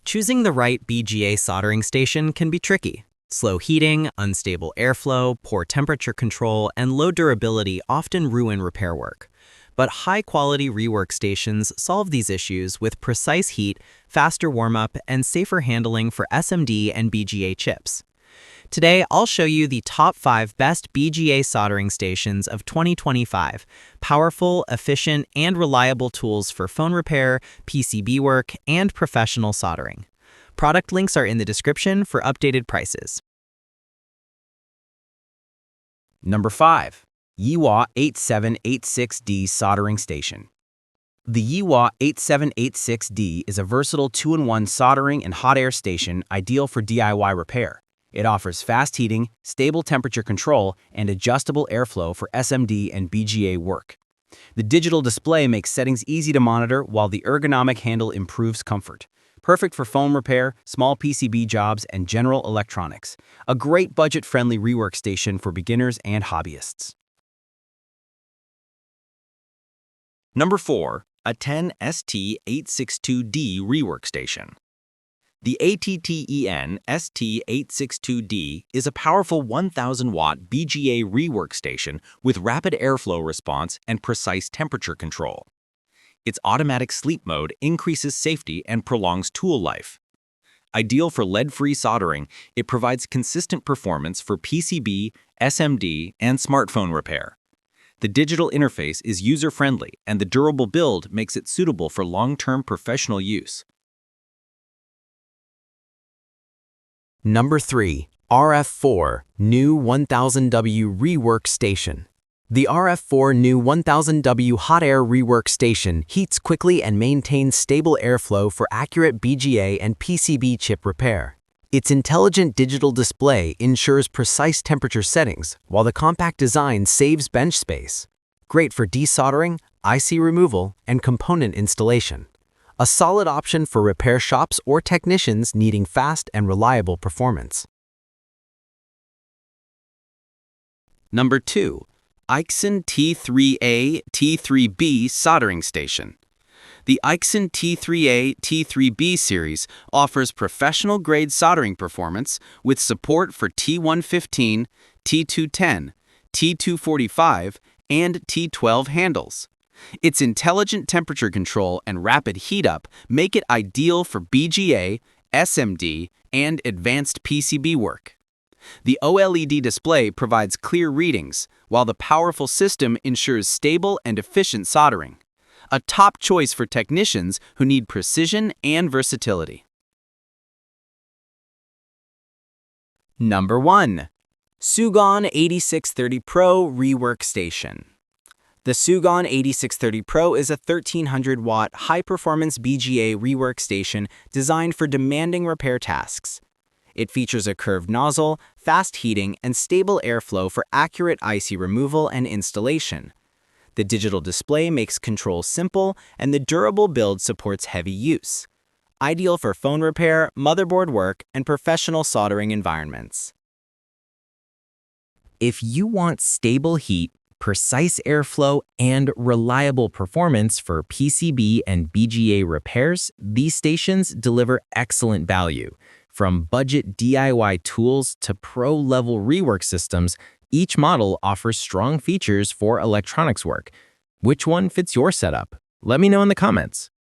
Choosing the right BGA soldering station can be tricky. Slow heating, unstable airflow, poor temperature control, and low durability often ruin repair work. But high-quality rework stations solve these issues with precise heat, faster warm-up, and safer handling for SMD and BGA chips. Today, I'll show you the top 5 best BGA soldering stations of 2025, powerful, efficient, and reliable tools for phone repair, PCB work, and professional soldering. Product links are in the description for updated prices. Number 5. YIHUA 8786D Soldering Station. The YIHUA 8786D is a versatile 2-in-1 soldering and hot air station ideal for DIY repair. It offers fast heating, stable temperature control, and adjustable airflow for SMD and BGA work. The digital display makes settings easy to monitor while the ergonomic handle improves comfort. Perfect for phone repair, small PCB jobs, and general electronics. A great budget-friendly rework station for beginners and hobbyists. Number 4. ATTEN ST862D Rework Station. The ATTEN ST862D is a powerful 1,000-watt BGA rework station with rapid airflow response and precise temperature control. Its automatic sleep mode increases safety and prolongs tool life. Ideal for lead-free soldering, it provides consistent performance for PCB, SMD, and smartphone repair. The digital interface is user-friendly, and the durable build makes it suitable for long-term professional use. Number 3. RF4 New 1000W Rework Station. The RF4 New 1000W Hot Air Rework Station heats quickly and maintains stable airflow for accurate BGA and PCB chip repair. Its intelligent digital display ensures precise temperature settings, while the compact design saves bench space. Great for desoldering, IC removal, and component installation. A solid option for repair shops or technicians needing fast and reliable performance. Number 2. AIXUN T3A T3B Soldering Station. The AIXUN T3A T3B series offers professional-grade soldering performance with support for T115, T210, T245, and T12 handles. Its intelligent temperature control and rapid heat-up make it ideal for BGA, SMD, and advanced PCB work. The OLED display provides clear readings, while the powerful system ensures stable and efficient soldering. A top choice for technicians who need precision and versatility. Number 1. SUGON 8630 Pro Rework Station. The SUGON 8630 Pro is a 1300-watt high-performance BGA rework station designed for demanding repair tasks. It features a curved nozzle, fast heating, and stable airflow for accurate IC removal and installation. The digital display makes control simple, and the durable build supports heavy use. Ideal for phone repair, motherboard work, and professional soldering environments. If you want stable heat, precise airflow, and reliable performance for PCB and BGA repairs, these stations deliver excellent value. From budget DIY tools to pro-level rework systems, each model offers strong features for electronics work. Which one fits your setup? Let me know in the comments.